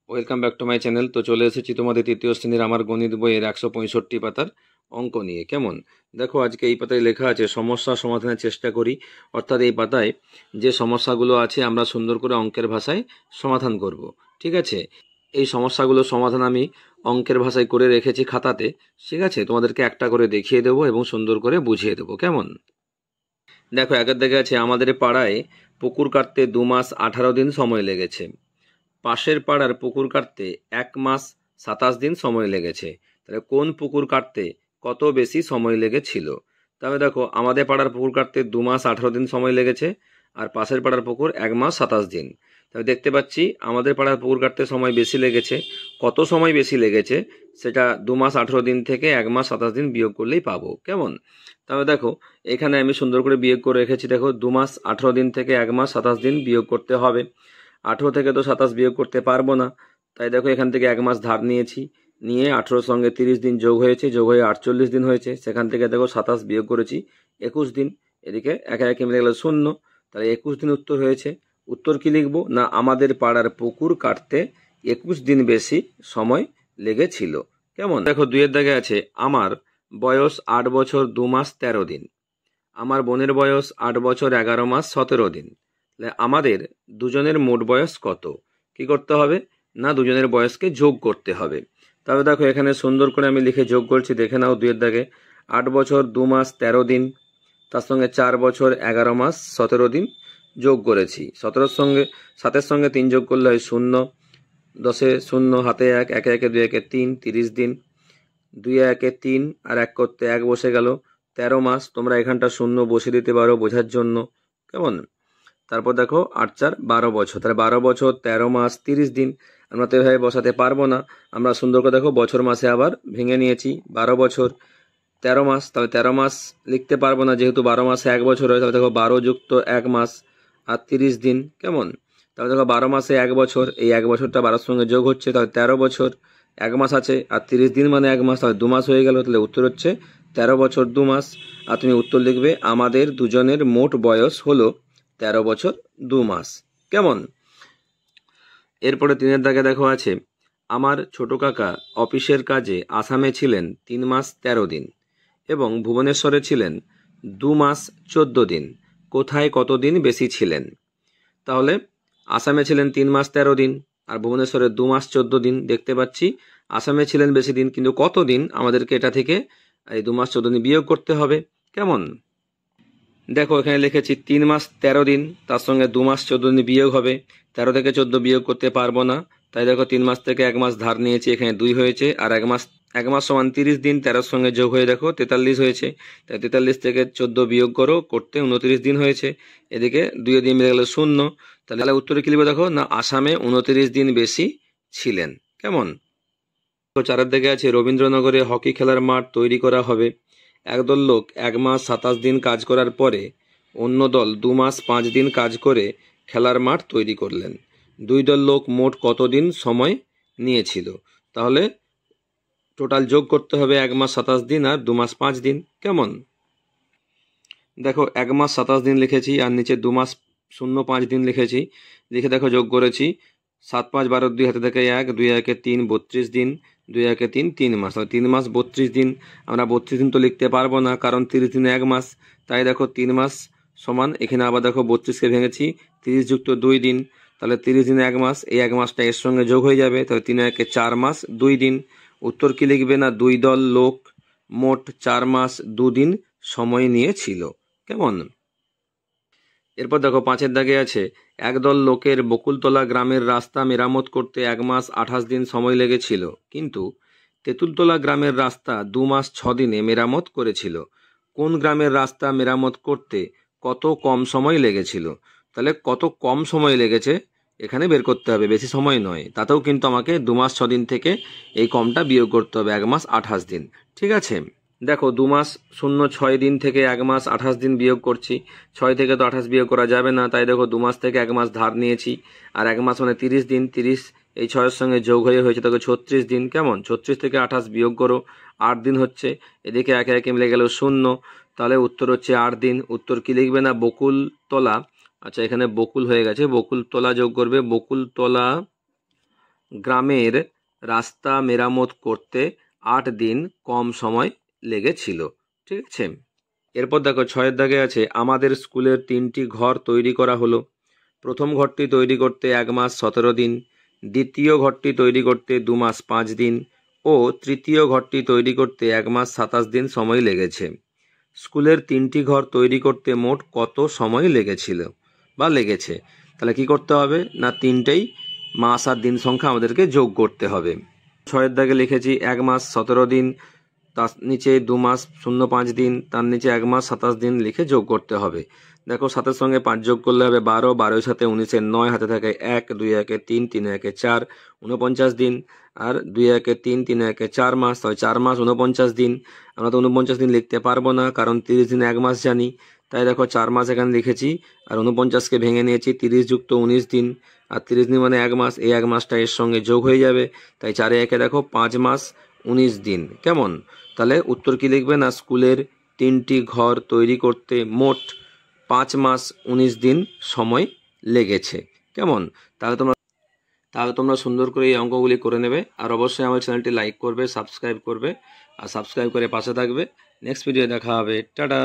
Welcome back to my channel. তো চলে এসেছি তোমাদের তৃতীয় শ্রেণীর আমার গণিত বইয়ের 165 পাতার অঙ্ক নিয়ে। কেমন? দেখো, আজকে এই পাতায় লেখা আছে সমস্যা সমাধানের চেষ্টা করি। অর্থাৎ এই পাতায় যে সমস্যাগুলো আছে আমরা সুন্দর করে অঙ্কের ভাষায় সমাধান করব। ঠিক আছে? এই সমস্যাগুলোর সমাধান আমি অঙ্কের ভাষায় করে রেখেছি খাতাতে। ঠিক আছে, তোমাদেরকে একটা করে দেখিয়ে দেবো এবং সুন্দর করে বুঝিয়ে দেবো। কেমন? দেখো, একের দিকে আছে আমাদের পাড়ায় পুকুর কাটতে 2 মাস 18 দিন সময় লেগেছে। পাশের পাড়ার পুকুর কাটতে 1 মাস 27 দিন সময় লেগেছে। তাহলে কোন পুকুর কাটতে কত বেশি সময় লেগেছিল? তাহলে দেখো, আমাদের পাড়ার পুকুর কাটতে 2 মাস 18 দিন সময় লেগেছে, আর পাশের পাড়ার পুকুর 1 মাস 27 দিন। তাহলে দেখতে পাচ্ছি আমাদের পাড়ার পুকুর কাটতে সময় বেশি লেগেছে। কত সময় বেশি লেগেছে সেটা 2 মাস 18 দিন থেকে 1 মাস 27 দিন বিয়োগ করলেই পাবো। কেমন? তাহলে দেখো, এখানে আমি সুন্দর করে বিয়োগ করে রেখেছি। দেখো, 2 মাস 18 দিন থেকে 1 মাস 27 দিন বিয়োগ করতে হবে। 18 থেকে তো 27 বিয়োগ করতে পারবো না, তাই দেখো এখান থেকে 1 মাস ধার নিয়েছি, নিয়ে 18 সঙ্গে 30 দিন যোগ হয়েছে, যোগ হয়ে 48 দিন হয়েছে। সেখান থেকে দেখো 27 বিয়োগ করেছি 21 দিন। এদিকে একে একে মিলে গেল 0। তাহলে 21 দিন উত্তর হয়েছে। উত্তর কি লিখবো? না, আমাদের পাড়ার পুকুর কাটতে 21 দিন বেশি সময় লেগেছিল। কেমন? দেখো, 2-এর দাগে আছে আমার বয়স 8 বছর 2 মাস 13 দিন। আমার বোনের বয়স 8 বছর 11 মাস 17 দিন। তাহলে আমাদের দুজনের মোট বয়স কত? কি করতে হবে? না, দুজনের বয়সকে যোগ করতে হবে। তবে দেখো, এখানে সুন্দর করে আমি লিখে যোগ করছি, দেখে নাও। 2-এর দাগে 8 বছর 2 মাস 13 দিন, তার সঙ্গে 4 বছর 11 মাস 17 দিন যোগ করেছি। 17-র সঙ্গে 7-এর সঙ্গে 3 যোগ করলে হয় 0। 10-এ 0, হাতে 1, একে একে 2 একে 3, 30 দিন। 2 একে 3 আর 1 করতে 1 বসে গেল। 13 মাস। তোমরা এখানটা 0 বসিয়ে দিতে পারো বোঝার জন্য। কেমন? তারপর দেখো 8 4 12 বছর। তাহলে 12 বছর 13 মাস 30 দিন। আমরা তো এভাবে বসাতে পারবো না। আমরা সুন্দর করে দেখো বছর মাসে আবার ভেঙে নিয়েছি। 12 বছর 13 মাস। তাহলে 13 মাস লিখতে পারবো না, যেহেতু 12 মাসে 1 বছর হয়। তাহলে দেখো 12 যুক্ত 1 মাস আর 30 দিন। কেমন? তাহলে দেখো 12 মাসে 1 বছর, এই 1 বছরটা 12-র সঙ্গে যোগ হচ্ছে, তাহলে 13 বছর 1 মাস আছে, আর 30 দিন মানে 1 মাস, তাহলে 2 মাস হয়ে গেল। তাহলে উত্তর হচ্ছে 13 বছর 2 মাস। আর তুমি উত্তর লিখবে আমাদের দুজনের মোট বয়স হলো 13 বছর 2 মাস। কেমন? এরপরে 3-এর দাগে দেখো আছে আমার ছোট কাকা অফিসের কাজে আসামে ছিলেন 3 মাস 13 দিন এবং ভুবনেশ্বরে ছিলেন 2 মাস 14 দিন। কোথায় কতদিন বেশি ছিলেন? তাহলে আসামে ছিলেন 3 মাস 13 দিন আর ভুবনেশ্বরে 2 মাস 14 দিন। দেখতে পাচ্ছি আসামে ছিলেন বেশি দিন, কিন্তু কত দিন আমাদেরকে এটা থেকে এই 2 মাস 14 দিন বিয়োগ করতে হবে। কেমন? দেখো, এখানে লিখেছি 3 মাস 13 দিন, তার সঙ্গে 2 মাস 14 দিন বিয়োগ হবে। 13 থেকে 14 বিয়োগ করতে পারবো না, তাই দেখো 3 মাস থেকে 1 মাস ধার নিয়েছি, এখানে 2 হয়েছে, আর 1 মাস সমান 30 দিন। 13-র সঙ্গে যোগ হয়ে দেখো 43 হয়েছে। তাই 43 থেকে 14 বিয়োগ করো, করতে 29 দিন হয়েছে। এদিকে 2 দিয়ে মিলে গেল 0। তাহলে উত্তরে কি লিখবো? দেখো, না, আসামে 29 দিন বেশি ছিলেন। কেমন? 4-এর দিকে আছে রবীন্দ্রনগরে হকি খেলার মাঠ তৈরি করা হবে। একদল লোক 1 মাস 27 দিন কাজ করার পরে অন্য দল 2 মাস 5 দিন কাজ করে খেলার মাঠ তৈরি করলেন। দুই দল লোক মোট কতদিন সময় নিয়েছিল? তাহলে টোটাল যোগ করতে হবে 1 মাস 27 দিন আর 2 মাস 5 দিন। কেমন? দেখো, 1 মাস 27 দিন লিখেছি আর নিচে 2 মাস 05 দিন লিখেছি। লিখে দেখো যোগ করেছি। 7 5 12, 2 হাতে থেকে 1, 2 একে 3, 32 দিন। 2 একে 3, 3 মাস। তাহলে 3 মাস 32 দিন। আমরা 32 দিন তো লিখতে পারবো না, কারণ 30 দিনে 1 মাস। তাই দেখো 3 মাস সমান, এখানে আবার দেখো 32কে ভেঙেছি, 30 যুক্ত 2 দিন। তাহলে 30 দিনে 1 মাস, এই 1 মাসটা এর সঙ্গে যোগ হয়ে যাবে। তাহলে 3 একে 4 মাস 2 দিন। উত্তর কি লিখবে? না, দুই দল লোক মোট 4 মাস 2 দিন সময় নিয়েছিল। কেমন? এরপর দেখো 5-এর দাগে আছে একদল লোকের বকুলতলা গ্রামের রাস্তা মেরামত করতে 1 মাস 28 দিন সময় লেগেছিল, কিন্তু তেঁতুলতলা গ্রামের রাস্তা 2 মাস 6 দিনে মেরামত করেছিল। কোন গ্রামের রাস্তা মেরামত করতে কত কম সময় লেগেছিল? তাহলে কত কম সময় লেগেছে এখানে বের করতে হবে, বেশি সময় নয়। তাতেও কিন্তু আমাকে 2 মাস 6 দিন থেকে এই কমটা বিয়োগ করতে হবে, 1 মাস 28 দিন। ঠিক আছে? দেখো, 2 মাস 06 দিন থেকে 1 মাস 28 দিন বিয়োগ করছি। 6 থেকে তো 28 বিয়োগ করা যাবে না, তাই দেখো 2 মাস থেকে 1 মাস ধার নিয়েছি, আর 1 মাস মানে 30 দিন। 30 এই 6-এর সঙ্গে যোগ হয়ে হয়েছে দেখো 36 দিন। কেমন? 36 থেকে 28 বিয়োগ করো, 8 দিন হচ্ছে। এদিকে একে একে মিলে গেল 0। তাহলে উত্তর হচ্ছে 8 দিন। উত্তর কি লিখবে? না, বকুলতলা, আচ্ছা এখানে বকুল হয়ে গেছে, বকুলতলা যোগ করবে। বকুলতলা গ্রামের রাস্তা মেরামত করতে 8 দিন কম সময় লেগেছিল। ঠিক আছে। এরপর দেখো 6 দাগে আছে আমাদের স্কুলের 3টি ঘর তৈরি করা হলো। প্রথম ঘরটি তৈরি করতে 1 মাস 17 দিন, দ্বিতীয় ঘরটি তৈরি করতে 2 মাস 5 দিন ও তৃতীয় ঘরটি তৈরি করতে 1 মাস 27 দিন সময় লেগেছে। স্কুলের 3টি ঘর তৈরি করতে মোট কত সময় লেগেছিল বা লেগেছে? তাহলে কি করতে হবে না, 3টেই মাস আর দিন সংখ্যা আমাদেরকে যোগ করতে হবে। 6 দাগে লিখেছি 1 মাস 17 দিন, তার নিচে 2 মাস 05 দিন, তার নিচে 1 মাস 27 দিন লিখে যোগ করতে হবে। দেখো 7-এর সঙ্গে 5 যোগ করলে হবে 12, 12-এর সাথে 19-এর 9, হাতে থাকে 1, 2 1 3, 3 1 4, 49 দিন, আর 2 1 3, 3 1 4 মাস, তাহলে 4 মাস 49 দিন। আমরা তো 49 দিন লিখতে পারবো না, কারণ 30 দিন 1 মাস জানি, তাই দেখো 4 মাস এখানে লিখেছি, আর 49কে ভেঙে নিয়েছি, 30 যুক্ত 19 দিন, আর 30 দিন মানে 1 মাস, এই 1 মাসটা এর সঙ্গে যোগ হয়ে যাবে, তাই 4 1 দেখো 5 মাস 19 দিন। কেমন? তাহলে উত্তর কি লিখবে না, স্কুলের 3টি ঘর তৈরি করতে মোট 5 মাস 19 দিন সময় লেগেছে। কেমন? তাহলে তোমরা সুন্দর করে এই অঙ্কগুলি করে নেবে, আর অবশ্যই আমার চ্যানেলটি লাইক করবে, সাবস্ক্রাইব করবে, আর সাবস্ক্রাইব করে পাশে থাকবে। নেক্সট ভিডিও দেখা হবে। টাটা।